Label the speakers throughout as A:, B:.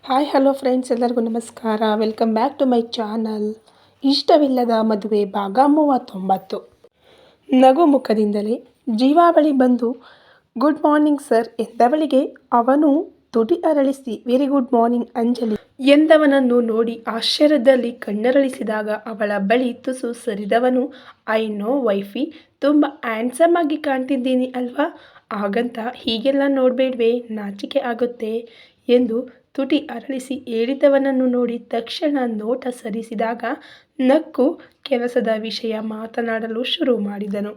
A: Hi hello friends, ಎಲ್ಲರಿಗೂ ನಮಸ್ಕಾರ. Welcome back to my channel. ಇಷ್ಟವಿಲ್ಲದ ಮದುವೆ ಭಾಗ 39. ನಗು ಮುಖದಿಂದಲೇ ಜೀವಾವಳಿ ಬಂದು ಗುಡ್ ಮಾರ್ನಿಂಗ್ ಸರ್ ಎಂದವಳಿಗೆ ಅವನು ತುಟಿ ಅರಳಿಸಿ ವೆರಿ ಗುಡ್ ಮಾರ್ನಿಂಗ್ ಅಂಜಲಿ ಎಂದವನನ್ನು ನೋಡಿ ಆಶ್ಚರ್ಯದಲ್ಲಿ ಕಣ್ಣರಳಿಸಿದಾಗ ಅವಳ ಬಳಿ ತುಸು ಸರಿದವನು ಐ ನೋ ವೈಫಿ, ತುಂಬ ಹ್ಯಾಂಡ್ಸಮ್ ಆಗಿ ಕಾಣ್ತಿದ್ದೀನಿ ಅಲ್ವಾ, ಹಾಗಂತ ಹೀಗೆಲ್ಲ ನೋಡಬೇಡ್ವೇ, ನಾಚಿಕೆ ಆಗುತ್ತೆ ಎಂದು ತುಟಿ ಅರಳಿಸಿ ಹೇಳಿದವನನ್ನು ನೋಡಿ ತಕ್ಷಣ ನೋಟ ಸರಿಸಿದಾಗ ನಕ್ಕು ಕೆಲಸದ ವಿಷಯ ಮಾತನಾಡಲು ಶುರು ಮಾಡಿದನು.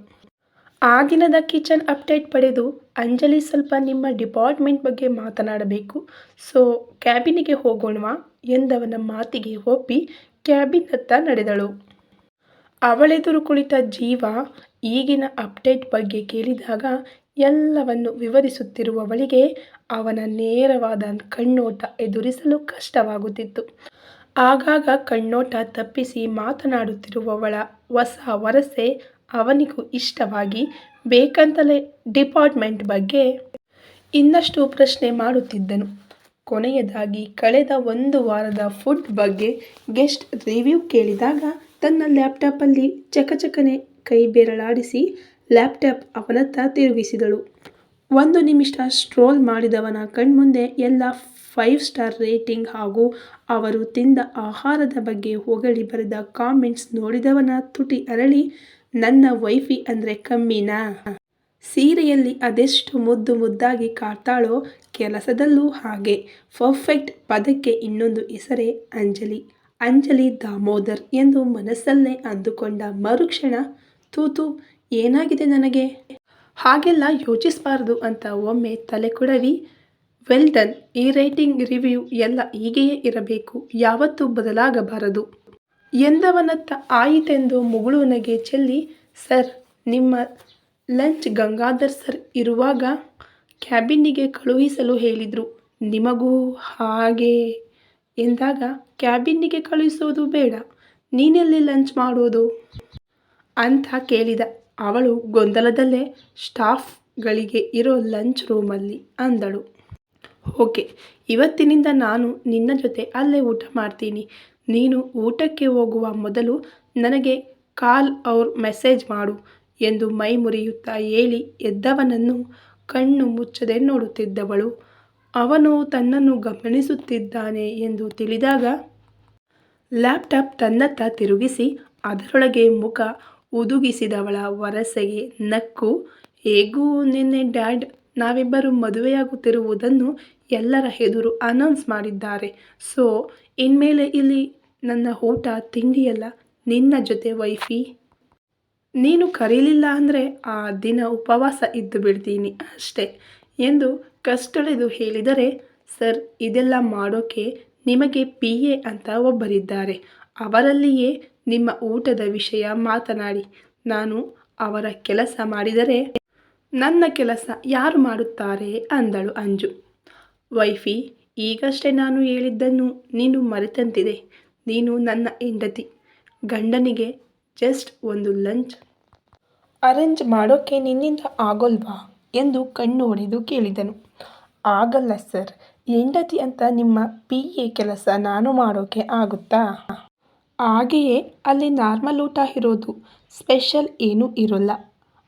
A: ಆ ದಿನದ ಕಿಚನ್ ಅಪ್ಡೇಟ್ ಪಡೆದು ಅಂಜಲಿ ಸ್ವಲ್ಪ ನಿಮ್ಮ ಡಿಪಾರ್ಟ್ಮೆಂಟ್ ಬಗ್ಗೆ ಮಾತನಾಡಬೇಕು, ಸೊ ಕ್ಯಾಬಿನಿಗೆ ಹೋಗೋಣವಾ ಎಂದವನ ಮಾತಿಗೆ ಒಪ್ಪಿ ಕ್ಯಾಬಿನತ್ತ ನಡೆದಳು. ಅವಳೆದುರು ಕುಳಿತ ಜೀವ ಈಗಿನ ಅಪ್ಡೇಟ್ ಬಗ್ಗೆ ಕೇಳಿದಾಗ ಎಲ್ಲವನ್ನು ವಿವರಿಸುತ್ತಿರುವವಳಿಗೆ ಅವನ ನೇರವಾದ ಕಣ್ಣೋಟ ಎದುರಿಸಲು ಕಷ್ಟವಾಗುತ್ತಿತ್ತು. ಆಗಾಗ ಕಣ್ಣೋಟ ತಪ್ಪಿಸಿ ಮಾತನಾಡುತ್ತಿರುವವಳ ಹೊಸ ವರಸೆ ಅವನಿಗೂ ಇಷ್ಟವಾಗಿ ಬೇಕಂತಲೇ ಡಿಪಾರ್ಟ್ಮೆಂಟ್ ಬಗ್ಗೆ ಇನ್ನಷ್ಟು ಪ್ರಶ್ನೆ ಮಾಡುತ್ತಿದ್ದನು. ಕೊನೆಯದಾಗಿ ಕಳೆದ 1 ವಾರದ ಫುಡ್ ಬಗ್ಗೆ ಗೆಸ್ಟ್ ರಿವ್ಯೂ ಕೇಳಿದಾಗ ತನ್ನ ಲ್ಯಾಪ್ಟಾಪಲ್ಲಿ ಚಕಚಕನೆ ಕೈ ಬೆರಳಾಡಿಸಿ ಲ್ಯಾಪ್ಟಾಪ್ ಅವನತ್ತ ತಿರುಗಿಸಿದಳು. 1 ನಿಮಿಷ ಸ್ಟ್ರೋಲ್ ಮಾಡಿದವನ ಕಣ್ಮುಂದೆ ಎಲ್ಲ 5 ಸ್ಟಾರ್ ರೇಟಿಂಗ್ ಹಾಗೂ ಅವರು ತಿಂದ ಆಹಾರದ ಬಗ್ಗೆ ಹೊಗಳಿ ಬರೆದ ಕಾಮೆಂಟ್ಸ್ ನೋಡಿದವನ ತುಟಿ ಅರಳಿ, ನನ್ನ ವೈಫಿ ಅಂದರೆ ಕಮ್ಮಿನಾ? ಸೀರೆಯಲ್ಲಿ ಅದೆಷ್ಟು ಮುದ್ದು ಮುದ್ದಾಗಿ ಕಾಡ್ತಾಳೋ, ಕೆಲಸದಲ್ಲೂ ಹಾಗೆ ಪರ್ಫೆಕ್ಟ್. ಪದಕ್ಕೆ ಇನ್ನೊಂದು ಹೆಸರೇ ಅಂಜಲಿ. ಅಂಜಲಿ ದಾಮೋದರ್ ಎಂದು ಮನಸ್ಸಲ್ಲೇ ಅಂದುಕೊಂಡ ಮರುಕ್ಷಣ ತೂತು, ಏನಾಗಿದೆ ನನಗೆ? ಹಾಗೆಲ್ಲ ಯೋಚಿಸಬಾರ್ದು ಅಂತ ಒಮ್ಮೆ ತಲೆ ಕೊಡವಿ. ವೆಲ್ ಡನ್, ಈ ರೇಟಿಂಗ್ ರಿವ್ಯೂ ಎಲ್ಲ ಹೀಗೆಯೇ ಇರಬೇಕು, ಯಾವತ್ತೂ ಬದಲಾಗಬಾರದು ಎಂದವನತ್ತ ಆಯಿತೆಂದು ಮುಗುಳು ನಗೆ ಚೆಲ್ಲಿ, ಸರ್ ನಿಮ್ಮ ಲಂಚ್ ಗಂಗಾಧರ್ ಸರ್ ಇರುವಾಗ ಕ್ಯಾಬಿನ್ನಿಗೆ ಕಳುಹಿಸಲು ಹೇಳಿದ್ರು, ನಿಮಗೂ ಹಾಗೆ ಎಂದಾಗ ಕ್ಯಾಬಿನ್ನಿಗೆ ಕಳುಹಿಸೋದು ಬೇಡ, ನೀನೆಲ್ಲಿ ಲಂಚ್ ಮಾಡೋದು ಅಂತ ಕೇಳಿದ. ಅವಳು ಗೊಂದಲದಲ್ಲೇ ಸ್ಟಾಫ್ಗಳಿಗೆ ಇರೋ ಲಂಚ್ ರೂಮಲ್ಲಿ ಅಂದಳು. ಓಕೆ, ಇವತ್ತಿನಿಂದ ನಾನು ನಿನ್ನ ಜೊತೆ ಅಲ್ಲೇ ಊಟ ಮಾಡ್ತೀನಿ, ನೀನು ಊಟಕ್ಕೆ ಹೋಗುವ ಮೊದಲು ನನಗೆ ಕಾಲ್ ಔರ್ ಮೆಸೇಜ್ ಮಾಡು ಎಂದು ಮೈ ಮುರಿಯುತ್ತಾ ಹೇಳಿ ಎದ್ದವನನ್ನು ಕಣ್ಣು ಮುಚ್ಚದೆ ನೋಡುತ್ತಿದ್ದವಳು ಅವನು ತನ್ನನ್ನು ಗಮನಿಸುತ್ತಿದ್ದಾನೆ ಎಂದು ತಿಳಿದಾಗ ಲ್ಯಾಪ್ಟಾಪ್ ತನ್ನತ್ತ ತಿರುಗಿಸಿ ಅದರೊಳಗೆ ಮುಖ ಹುದುಗಿಸಿದವಳ ವರಸೆಗೆ ನಕ್ಕು, ಹೇಗೂ ನಿನ್ನೆ ಡ್ಯಾಡ್ ನಾವಿಬ್ಬರು ಮದುವೆಯಾಗುತ್ತಿರುವುದನ್ನು ಎಲ್ಲರ ಎದುರು ಅನೌನ್ಸ್ ಮಾಡಿದ್ದಾರೆ, ಸೊ ಇನ್ಮೇಲೆ ಇಲ್ಲಿ ನನ್ನ ಊಟ ತಿಂಡಿಯೆಲ್ಲ ನಿನ್ನ ಜೊತೆ ವೈಫಿ. ನೀನು ಕರೀಲಿಲ್ಲ ಅಂದರೆ ಆ ದಿನ ಉಪವಾಸ ಇದ್ದು ಬಿಡ್ತೀನಿ ಅಷ್ಟೇ ಎಂದು ಕಷ್ಟಳೆದು ಹೇಳಿದರೆ, ಸರ್ ಇದೆಲ್ಲ ಮಾಡೋಕ್ಕೆ ನಿಮಗೆ PA ಅಂತ ಒಬ್ಬರಿದ್ದಾರೆ, ಅವರಲ್ಲಿಯೇ ನಿಮ್ಮ ಊಟದ ವಿಷಯ ಮಾತನಾಡಿ, ನಾನು ಅವರ ಕೆಲಸ ಮಾಡಿದರೆ ನನ್ನ ಕೆಲಸ ಯಾರು ಮಾಡುತ್ತಾರೆ ಅಂದಳು ಅಂಜು. ವೈಫಿ, ಈಗಷ್ಟೇ ನಾನು ಹೇಳಿದ್ದನ್ನು ನೀನು ಮರೆತಂತಿದೆ, ನೀನು ನನ್ನ ಹೆಂಡತಿ, ಗಂಡನಿಗೆ ಜಸ್ಟ್ ಒಂದು ಲಂಚ್ ಅರೇಂಜ್ ಮಾಡೋಕ್ಕೆ ನಿನ್ನಿಂದ ಆಗೋಲ್ವಾ ಎಂದು ಕಣ್ಣು ಹೊಡೆದು ಕೇಳಿದನು. ಆಗಲ್ಲ ಸರ್, ಹೆಂಡತಿ ಅಂತ ನಿಮ್ಮ PA ಕೆಲಸ ನಾನು ಮಾಡೋಕ್ಕೆ ಆಗುತ್ತಾ? ಹಾಗೆಯೇ ಅಲ್ಲಿ ನಾರ್ಮಲ್ ಊಟ ಇರೋದು, ಸ್ಪೆಷಲ್ ಏನೂ ಇರೋಲ್ಲ.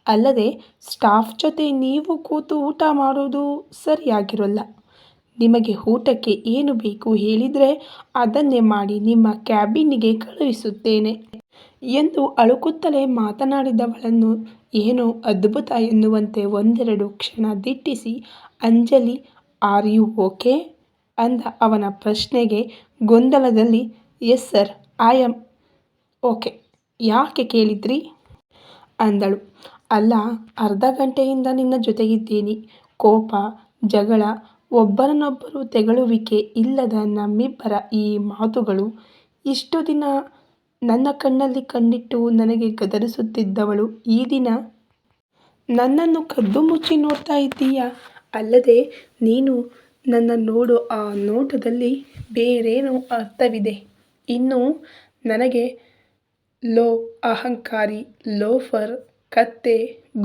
A: ಅಲ್ಲದೆ ಸ್ಟಾಫ್ ಜೊತೆ ನೀವು ಕೂತು ಊಟ ಮಾಡೋದು ಸರಿಯಾಗಿರೋಲ್ಲ. ನಿಮಗೆ ಊಟಕ್ಕೆ ಏನು ಬೇಕು ಹೇಳಿದರೆ ಅದನ್ನೇ ಮಾಡಿ ನಿಮ್ಮ ಕ್ಯಾಬಿನ್ನಿಗೆ ಕಳುಹಿಸುತ್ತೇನೆ ಎಂದು ಅಳುಕುತ್ತಲೇ ಮಾತನಾಡಿದವಳನ್ನು ಏನೋ ಅದ್ಭುತ ಎನ್ನುವಂತೆ ಒಂದೆರಡು ಕ್ಷಣ ದಿಟ್ಟಿಸಿ, ಅಂಜಲಿ ಆರ್ ಯು ಓಕೆ ಅಂದ ಅವನ ಪ್ರಶ್ನೆಗೆ ಗೊಂದಲದಲ್ಲಿ, yes sir I am okay, ಯಾಕೆ ಕೇಳಿದ್ರಿ ಅಂದಳು. ಅಲ್ಲ, ಅರ್ಧ ಗಂಟೆಯಿಂದ ನಿನ್ನ ಜೊತೆಗಿದ್ದೀನಿ, ಕೋಪ ಜಗಳ ಒಬ್ಬರನ್ನೊಬ್ಬರು ತೆಗಳುವಿಕೆ ಇಲ್ಲದ ನಮ್ಮಿಬ್ಬರ ಈ ಮಾತುಗಳು, ಇಷ್ಟು ದಿನ ನನ್ನ ಕಣ್ಣಲ್ಲಿ ಕಣ್ಣಿಟ್ಟು ನನಗೆ ಗದರಿಸುತ್ತಿದ್ದವಳು ಈ ದಿನ ನನ್ನನ್ನು ಕದ್ದು ಮುಚ್ಚಿ ನೋಡ್ತಾ ಇದ್ದೀಯಾ? ಅಲ್ಲದೆ ನೀನು ನನ್ನ ನೋಡೋ ಆ ನೋಟದಲ್ಲಿ ಬೇರೇನೋ ಅರ್ಥವಿದೆ. ಇನ್ನು ನನಗೆ ಲೋ, ಅಹಂಕಾರಿ, ಲೋಫರ್, ಕತ್ತೆ,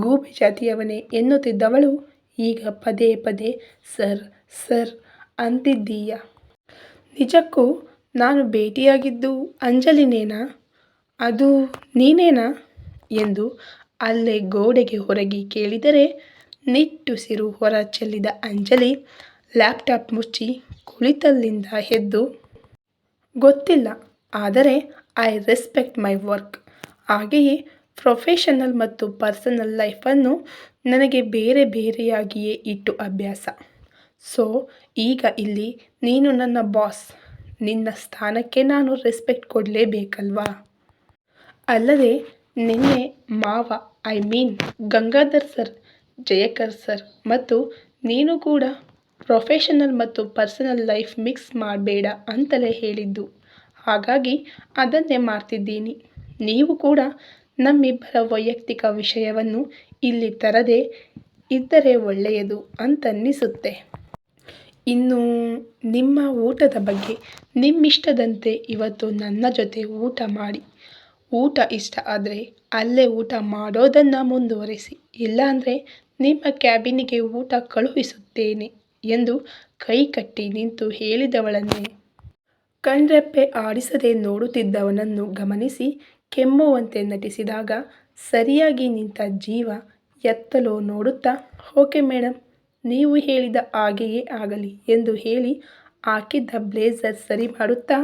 A: ಗೂಬೆ ಜಾತಿಯವನೇ ಎನ್ನುತ್ತಿದ್ದವಳು ಈಗ ಪದೇ ಪದೇ ಸರ್ ಸರ್ ಅಂತಿದ್ದೀಯ. ನಿಜಕ್ಕೂ ನಾನು ಭೇಟಿಯಾಗಿದ್ದು ಅಂಜಲಿನೇನಾ? ಅದು ನೀನೇನಾ ಎಂದು ಅಲ್ಲೇ ಗೋಡೆಗೆ ಹೊರಗಿ ಕೇಳಿದರೆ ನಿಟ್ಟುಸಿರು ಹೊರ ಚೆಲ್ಲಿದ ಅಂಜಲಿ ಲ್ಯಾಪ್ಟಾಪ್ ಮುಚ್ಚಿ ಕುಳಿತಲ್ಲಿಂದ ಎದ್ದು, ಗೊತ್ತಿಲ್ಲ, ಆದರೆ ಐ ರೆಸ್ಪೆಕ್ಟ್ ಮೈ ವರ್ಕ್. ಹಾಗೆಯೇ ಪ್ರೊಫೆಷನಲ್ ಮತ್ತು ಪರ್ಸನಲ್ ಲೈಫನ್ನು ನನಗೆ ಬೇರೆ ಬೇರೆಯಾಗಿಯೇ ಇಟ್ಟು ಅಭ್ಯಾಸ. ಸೊ ಈಗ ಇಲ್ಲಿ ನೀನು ನನ್ನ ಬಾಸ್, ನಿನ್ನ ಸ್ಥಾನಕ್ಕೆ ನಾನು ರೆಸ್ಪೆಕ್ಟ್ ಕೊಡಲೇಬೇಕಲ್ವಾ? ಅಲ್ಲದೆ ನಿನ್ನೆ ಮಾವ, I mean Gangadhar sir, Jayakar sir ಮತ್ತು ನೀನು ಕೂಡ ಪ್ರೊಫೆಷನಲ್ ಮತ್ತು ಪರ್ಸನಲ್ ಲೈಫ್ ಮಿಕ್ಸ್ ಮಾಡಬೇಡ ಅಂತಲೇ ಹೇಳಿದ್ದು. ಹಾಗಾಗಿ ಅದನ್ನೇ ಮಾಡ್ತಿದ್ದೀನಿ. ನೀವು ಕೂಡ ನಮ್ಮಿಬ್ಬರ ವೈಯಕ್ತಿಕ ವಿಷಯವನ್ನು ಇಲ್ಲಿ ತರದೇ ಇದ್ದರೆ ಒಳ್ಳೆಯದು ಅಂತನ್ನಿಸುತ್ತೆ. ಇನ್ನು ನಿಮ್ಮ ಊಟದ ಬಗ್ಗೆ ನಿಮ್ಮಿಷ್ಟದಂತೆ ಇವತ್ತು ನನ್ನ ಜೊತೆ ಊಟ ಮಾಡಿ. ಊಟ ಇಷ್ಟ ಆದರೆ ಅಲ್ಲೇ ಊಟ ಮಾಡೋದನ್ನು ಮುಂದುವರಿಸಿ, ಇಲ್ಲಾಂದರೆ ನಿಮ್ಮ ಕ್ಯಾಬಿನಿಗೆ ಊಟ ಕಳುಹಿಸುತ್ತೇನೆ ಎಂದು ಕೈ ಕಟ್ಟಿ ನಿಂತು ಹೇಳಿದವಳನ್ನೇ ಕಣ್ರೆಪ್ಪೆ ಆಡಿಸದೆ ನೋಡುತ್ತಿದ್ದವನನ್ನು ಗಮನಿಸಿ ಕೆಮ್ಮುವಂತೆ ನಟಿಸಿದಾಗ ಸರಿಯಾಗಿ ನಿಂತ ಜೀವ ಎತ್ತಲೋ ನೋಡುತ್ತಾ, ಓಕೆ ಮೇಡಮ್, ನೀವು ಹೇಳಿದ ಹಾಗೆಯೇ ಆಗಲಿ ಎಂದು ಹೇಳಿ ಹಾಕಿದ್ದ ಬ್ಲೇಸರ್ ಸರಿ ಮಾಡುತ್ತಾ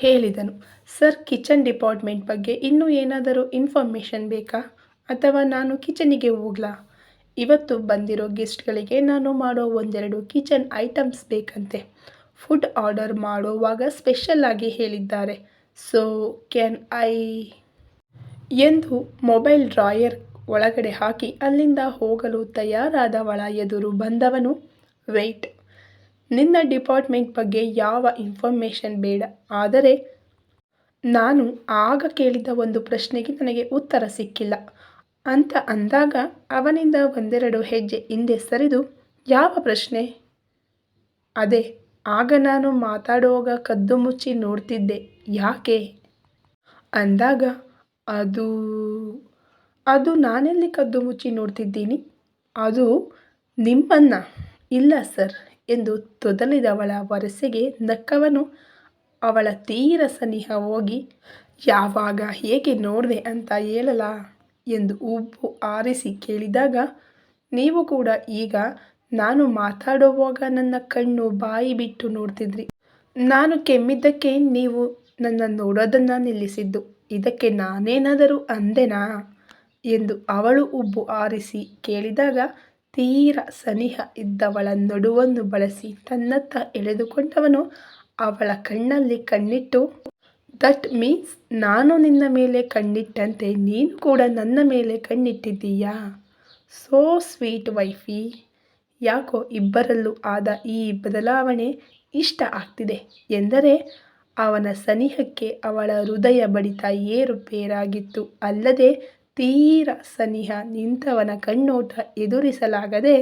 A: ಹೇಳಿದನು. ಸರ್, ಕಿಚನ್ ಡಿಪಾರ್ಟ್ಮೆಂಟ್ ಬಗ್ಗೆ ಇನ್ನೂ ಏನಾದರೂ ಇನ್ಫಾರ್ಮೇಷನ್ ಬೇಕಾ? ಅಥವಾ ನಾನು ಕಿಚನಿಗೆ ಹೋಗ್ಲಾ? ಇವತ್ತು ಬಂದಿರೋ ಗೆಸ್ಟ್ಗಳಿಗೆ ನಾನು ಮಾಡೋ ಒಂದೆರಡು ಕಿಚನ್ ಐಟಮ್ಸ್ ಬೇಕಂತೆ. ಫುಡ್ ಆರ್ಡರ್ ಮಾಡೋವಾಗ ಸ್ಪೆಷಲ್ ಆಗಿ ಹೇಳಿದ್ದಾರೆ. ಸೊ ಕ್ಯಾನ್ ಐ ಎಂದು ಮೊಬೈಲ್ ಡ್ರಾಯರ್ ಒಳಗಡೆ ಹಾಕಿ ಅಲ್ಲಿಂದ ಹೋಗಲು ತಯಾರಾದವಳ ಎದುರು ಬಂದವನು, ವೆಯ್ಟ್, ನಿನ್ನ ಡಿಪಾರ್ಟ್ಮೆಂಟ್ ಬಗ್ಗೆ ಯಾವ ಇನ್ಫಾರ್ಮೇಷನ್ ಬೇಡ, ಆದರೆ ನಾನು ಆಗ ಕೇಳಿದ ಒಂದು ಪ್ರಶ್ನೆಗೆ ನನಗೆ ಉತ್ತರ ಸಿಕ್ಕಿಲ್ಲ ಅಂತ ಅಂದಾಗ ಅವನಿಂದ ಒಂದೆರಡು ಹೆಜ್ಜೆ ಹಿಂದೆ ಸರಿದು, ಯಾವ ಪ್ರಶ್ನೆ? ಅದೇ ಆಗ ನಾನು ಮಾತಾಡುವಾಗ ಕದ್ದು ಮುಚ್ಚಿ ನೋಡ್ತಿದ್ದೆ ಯಾಕೆ ಅಂದಾಗ, ಅದು ನಾನೆಲ್ಲಿ ಕದ್ದು ಮುಚ್ಚಿ ನೋಡ್ತಿದ್ದೀನಿ? ಅದು ನಿಮ್ಮನ್ನ. ಇಲ್ಲ ಸರ್ ಎಂದು ತೊದಲಿದವಳ ವರಸೆಗೆ ನಕ್ಕವನು ಅವಳ ತೀರ ಸನಿಹ ಹೋಗಿ, ಯಾವಾಗ ಹೇಗೆ ನೋಡಿದೆ ಅಂತ ಹೇಳಲಾ ಎಂದು ಉಬ್ಬು ಆರಿಸಿ ಕೇಳಿದಾಗ, ನೀವು ಕೂಡ ಈಗ ನಾನು ಮಾತಾಡುವಾಗ ನನ್ನ ಕಣ್ಣು ಬಾಯಿ ಬಿಟ್ಟು ನೋಡ್ತಿದ್ರಿ. ನಾನು ಕೆಮ್ಮಿದ್ದಕ್ಕೆ ನೀವು ನನ್ನ ನೋಡೋದನ್ನು ನಿಲ್ಲಿಸಿದ್ದು. ಇದಕ್ಕೆ ನಾನೇನಾದರೂ ಅಂದೆನಾ ಎಂದು ಅವಳು ಉಬ್ಬು ಆರಿಸಿ ಕೇಳಿದಾಗ ತೀರ ಸನಿಹ ಇದ್ದವಳ ನಡುವನ್ನು ಬಳಸಿ ತನ್ನತ್ತ ಎಳೆದುಕೊಂಡವನು ಅವಳ ಕಣ್ಣಲ್ಲಿ ಕಣ್ಣಿಟ್ಟು, ದಟ್ ಮೀನ್ಸ್ ನಾನು ನಿನ್ನ ಮೇಲೆ ಕಣ್ಣಿಟ್ಟಂತೆ ನೀನು ಕೂಡ ನನ್ನ ಮೇಲೆ ಕಣ್ಣಿಟ್ಟಿದ್ದೀಯಾ? So sweet wifey. ಯಾಕೋ ಇಬ್ಬರಲ್ಲೂ ಆದ ಈ ಬದಲಾವಣೆ ಇಷ್ಟ ಆಗ್ತಿದೆ ಎಂದರೆ ಅವನ ಸನಿಹಕ್ಕೆ ಅವಳ ಹೃದಯ ಬಡಿತ ಏರುಪೇರಾಗಿತ್ತು. ಅಲ್ಲದೆ ತೀರ ಸನಿಹ ನಿಂತವನ ಕಣ್ಣೋಟ ಎದುರಿಸಲಾಗದೆ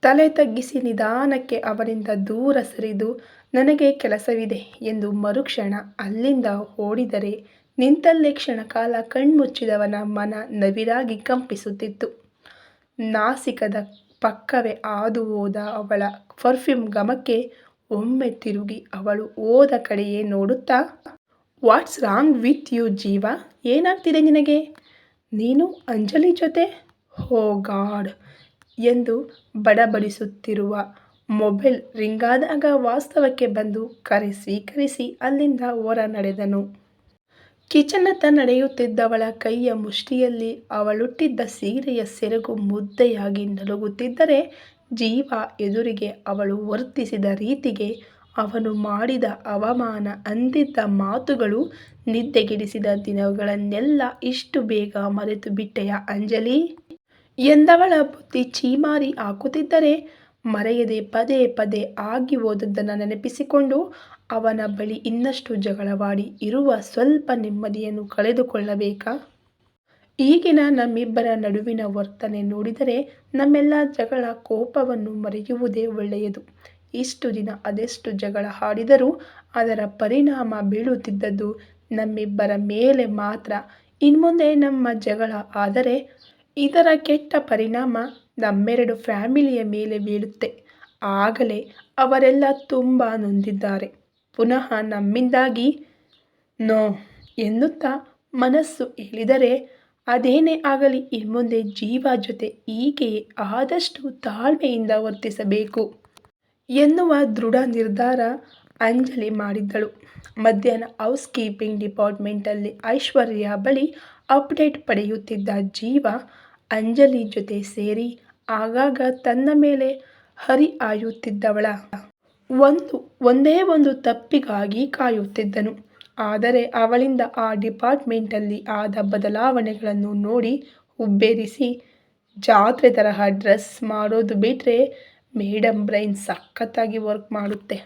A: ತಲೆ ತಗ್ಗಿಸಿ ನಿಧಾನಕ್ಕೆ ಅವನಿಂದ ದೂರ ಸರಿದು, ನನಗೆ ಕೆಲಸವಿದೆ ಎಂದು ಮರುಕ್ಷಣ ಅಲ್ಲಿಂದ ಓಡಿದರೆ ನಿಂತಲ್ಲೇ ಕ್ಷಣಕಾಲ ಕಣ್ಮುಚ್ಚಿದವನ ಮನ ನವಿರಾಗಿ ಕಂಪಿಸುತ್ತಿತ್ತು. ನಾಸಿಕದ ಪಕ್ಕವೇ ಹಾದು ಹೋದ ಅವಳ ಪರ್ಫ್ಯೂಮ್ ಘಮಕ್ಕೆ ಒಮ್ಮೆ ತಿರುಗಿ ಅವಳು ಹೋದ ಕಡೆಯೇ ನೋಡುತ್ತಾ, ವಾಟ್ಸ್ ರಾಂಗ್ ವಿತ್ ಯು ಜೀವ, ಏನಾಗ್ತಿದೆ ನಿನಗೆ? ನೀನು ಅಂಜಲಿ ಜೊತೆ? ಓ ಗಾಡ್ ಎಂದು ಬಡಬಡಿಸುತ್ತಿರುವ ಮೊಬೈಲ್ ರಿಂಗಾದಾಗ ವಾಸ್ತವಕ್ಕೆ ಬಂದು ಕರೆ ಸ್ವೀಕರಿಸಿ ಅಲ್ಲಿಂದ ಹೊರ ನಡೆದನು. ಕಿಚನತ್ತ ನಡೆಯುತ್ತಿದ್ದವಳ ಕೈಯ ಮುಷ್ಟಿಯಲ್ಲಿ ಅವಳುಟ್ಟಿದ್ದ ಸೀರೆಯ ಸೆರಗು ಮುದ್ದೆಯಾಗಿ ನಲುಗುತ್ತಿದ್ದರೆ ಜೀವ ಎದುರಿಗೆ ಅವಳು ವರ್ತಿಸಿದ ರೀತಿಗೆ, ಅವನು ಮಾಡಿದ ಅವಮಾನ, ಅಂದಿದ್ದ ಮಾತುಗಳು, ನಿದ್ದೆಗೆಡಿಸಿದ ದಿನಗಳನ್ನೆಲ್ಲ ಇಷ್ಟು ಬೇಗ ಮರೆತು ಬಿಟ್ಟೆಯಾ ಅಂಜಲಿ ಎಂದವಳ ಬುದ್ಧಿ ಛೀಮಾರಿ ಹಾಕುತ್ತಿದ್ದರೆ ಮರೆಯದೆ ಪದೇ ಪದೇ ಆಗಿ ಹೋದದ್ದನ್ನು ನೆನಪಿಸಿಕೊಂಡು ಅವನ ಬಳಿ ಇನ್ನಷ್ಟು ಜಗಳವಾಡಿ ಇರುವ ಸ್ವಲ್ಪ ನೆಮ್ಮದಿಯನ್ನು ಕಳೆದುಕೊಳ್ಳಬೇಕಾ? ಈಗಿನ ನಮ್ಮಿಬ್ಬರ ನಡುವಿನ ವರ್ತನೆ ನೋಡಿದರೆ ನಮ್ಮೆಲ್ಲ ಜಗಳ ಕೋಪವನ್ನು ಮರೆಯುವುದೇ ಒಳ್ಳೆಯದು. ಇಷ್ಟು ದಿನ ಅದೆಷ್ಟು ಜಗಳ ಆಡಿದರೂ ಅದರ ಪರಿಣಾಮ ಬೀಳುತ್ತಿದ್ದದ್ದು ನಮ್ಮಿಬ್ಬರ ಮೇಲೆ ಮಾತ್ರ. ಇನ್ಮುಂದೆ ನಮ್ಮ ಜಗಳ ಆದರೆ ಇದರ ಕೆಟ್ಟ ಪರಿಣಾಮ ನಮ್ಮೆರಡು ಫ್ಯಾಮಿಲಿಯ ಮೇಲೆ ಬೀಳುತ್ತೆ. ಆಗಲೇ ಅವರೆಲ್ಲ ತುಂಬ ನೊಂದಿದ್ದಾರೆ. ಪುನಃ ನಮ್ಮಿಂದಾಗಿ ನೋ ಎನ್ನುತ್ತಾ ಮನಸ್ಸು ಹೇಳಿದರೆ ಅದೇನೇ ಆಗಲಿ ಇನ್ಮುಂದೆ ಜೀವ ಜೊತೆ ಹೀಗೆಯೇ ಆದಷ್ಟು ತಾಳ್ಮೆಯಿಂದ ವರ್ತಿಸಬೇಕು ಎನ್ನುವ ದೃಢ ನಿರ್ಧಾರ ಅಂಜಲಿ ಮಾಡಿದ್ದಳು. ಮಧ್ಯಾಹ್ನ ಹೌಸ್ ಕೀಪಿಂಗ್ ಡಿಪಾರ್ಟ್ಮೆಂಟಲ್ಲಿ ಐಶ್ವರ್ಯ ಬಳಿ ಅಪ್ಡೇಟ್ ಪಡೆಯುತ್ತಿದ್ದ ಜೀವ ಅಂಜಲಿ ಜೊತೆ ಸೇರಿ ಆಗಾಗ ತನ್ನ ಮೇಲೆ ಹರಿಹಾಯುತ್ತಿದ್ದವಳ ಒಂದೇ ಒಂದು ತಪ್ಪಿಗಾಗಿ ಕಾಯುತ್ತಿದ್ದನು. ಆದರೆ ಅವಳಿಂದ ಆ ಡಿಪಾರ್ಟ್ಮೆಂಟಲ್ಲಿ ಆದ ಬದಲಾವಣೆಗಳನ್ನು ನೋಡಿ ಹುಬ್ಬೇರಿಸಿ ಜಾತ್ರೆ ತರಹ ಡ್ರೆಸ್ ಮಾಡೋದು ಬಿಟ್ಟರೆ ಮೇಡಮ್ ಬ್ರೈನ್ ಸಖತ್ತಾಗಿ ವರ್ಕ್ ಮಾಡುತ್ತೆ.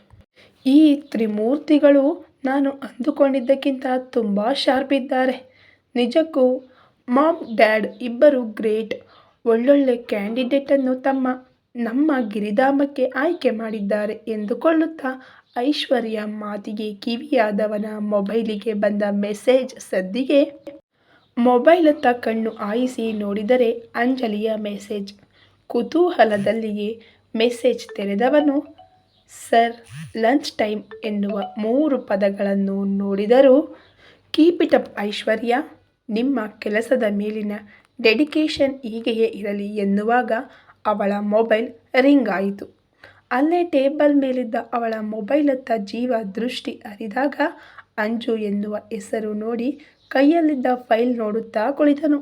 A: ಈ ತ್ರಿಮೂರ್ತಿಗಳು ನಾನು ಅಂದುಕೊಂಡಿದ್ದಕ್ಕಿಂತ ತುಂಬ ಶಾರ್ಪ್ ಇದ್ದಾರೆ. ನಿಜಕ್ಕೂ ಮಾಮ್ ಡ್ಯಾಡ್ ಇಬ್ಬರು ಗ್ರೇಟ್. ಒಳ್ಳೊಳ್ಳೆ ಕ್ಯಾಂಡಿಡೇಟನ್ನು ನಮ್ಮ ಗಿರಿಧಾಮಕ್ಕೆ ಆಯ್ಕೆ ಮಾಡಿದ್ದಾರೆ ಎಂದುಕೊಳ್ಳುತ್ತಾ ಐಶ್ವರ್ಯ ಮಾತಿಗೆ ಕಿವಿಯಾದವನ ಮೊಬೈಲಿಗೆ ಬಂದ ಮೆಸೇಜ್ ಸದ್ದಿಗೆ ಮೊಬೈಲತ್ತ ಕಣ್ಣು ಹಾಯಿಸಿ ನೋಡಿದರೆ ಅಂಜಲಿಯ ಮೆಸೇಜ್. ಕುತೂಹಲದಲ್ಲಿಯೇ ಮೆಸೇಜ್ ತೆರೆದವನು ಸರ್ ಲಂಚ್ ಟೈಮ್ ಎನ್ನುವ 3 ಪದಗಳನ್ನು ನೋಡಿದರೂ ಕೀಪ್ ಇಟ್ ಅಪ್ ಐಶ್ವರ್ಯ, ನಿಮ್ಮ ಕೆಲಸದ ಮೇಲಿನ ಡೆಡಿಕೇಶನ್ ಹೀಗೆಯೇ ಇರಲಿ ಎನ್ನುವಾಗ ಅವಳ ಮೊಬೈಲ್ ರಿಂಗ್ ಆಯಿತು. ಅಲ್ಲೇ ಟೇಬಲ್ ಮೇಲಿದ್ದ ಅವಳ ಮೊಬೈಲತ್ತ ಜೀವ ದೃಷ್ಟಿ ಹರಿದಾಗ ಅಂಜು ಎನ್ನುವ ಹೆಸರು ನೋಡಿ ಕೈಯಲ್ಲಿದ್ದ ಫೈಲ್ ನೋಡುತ್ತಾ ಕುಳಿತನು.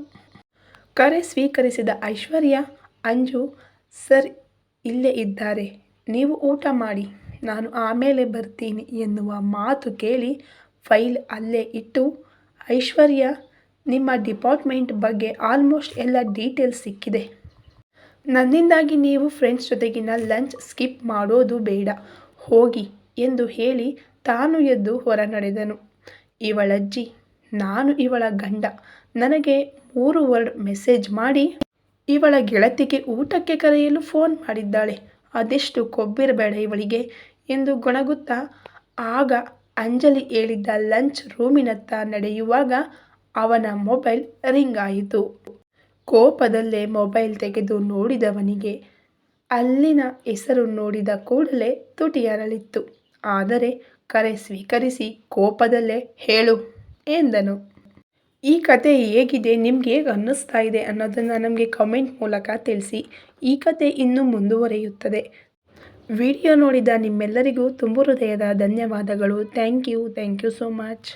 A: ಕರೆ ಸ್ವೀಕರಿಸಿದ ಐಶ್ವರ್ಯ, ಅಂಜು ಸರ್ ಇಲ್ಲೇ ಇದ್ದಾರೆ, ನೀವು ಊಟ ಮಾಡಿ, ನಾನು ಆಮೇಲೆ ಬರ್ತೀನಿ ಎನ್ನುವ ಮಾತು ಕೇಳಿ ಫೈಲ್ ಅಲ್ಲೇ ಇಟ್ಟು ಐಶ್ವರ್ಯ, ನಿಮ್ಮ ಡಿಪಾರ್ಟ್ಮೆಂಟ್ ಬಗ್ಗೆ ಆಲ್ಮೋಸ್ಟ್ ಎಲ್ಲ ಡೀಟೇಲ್ಸ್ ಸಿಕ್ಕಿದೆ. ನನ್ನಿಂದಾಗಿ ನೀವು ಫ್ರೆಂಡ್ಸ್ ಜೊತೆಗಿನ ಲಂಚ್ ಸ್ಕಿಪ್ ಮಾಡೋದು ಬೇಡ, ಹೋಗಿ ಎಂದು ಹೇಳಿ ತಾನು ಎದ್ದು ಹೊರ ನಡೆದನು. ಇವಳಜ್ಜಿ, ನಾನು ಇವಳ ಗಂಡ, ನನಗೆ 3 ವರ್ಡ್ ಮೆಸೇಜ್ ಮಾಡಿ ಇವಳ ಗೆಳತಿಗೆ ಊಟಕ್ಕೆ ಕರೆಯಲು ಫೋನ್ ಮಾಡಿದ್ದಾಳೆ, ಅದೆಷ್ಟು ಕೊಬ್ಬಿರಬೇಡ ಇವಳಿಗೆ ಎಂದು ಗೊಣಗುತ್ತಾ ಆಗ ಅಂಜಲಿ ಹೇಳಿದ್ದ ಲಂಚ್ ರೂಮಿನತ್ತ ನಡೆಯುವಾಗ ಅವನ ಮೊಬೈಲ್ ರಿಂಗ್ ಆಯಿತು. ಕೋಪದಲ್ಲೇ ಮೊಬೈಲ್ ತೆಗೆದು ನೋಡಿದವನಿಗೆ ಅಲ್ಲಿನ ಹೆಸರು ನೋಡಿದ ಕೂಡಲೇ ತುಟಿ ಅರಳಿತ್ತು. ಆದರೆ ಕರೆ ಸ್ವೀಕರಿಸಿ ಕೋಪದಲ್ಲೇ ಹೇಳು ಎಂದನು. ಈ ಕತೆ ಹೇಗಿದೆ, ನಿಮ್ಗೆ ಹೇಗೆ ಅನ್ನಿಸ್ತಾ ಇದೆ ಅನ್ನೋದನ್ನು ನಮಗೆ ಕಮೆಂಟ್ ಮೂಲಕ ತಿಳಿಸಿ. ಈ ಕತೆ ಇನ್ನೂ ಮುಂದುವರಿಯುತ್ತದೆ. ವಿಡಿಯೋ ನೋಡಿದ ನಿಮ್ಮೆಲ್ಲರಿಗೂ ತುಂಬು ಹೃದಯದ ಧನ್ಯವಾದಗಳು. Thank you so much.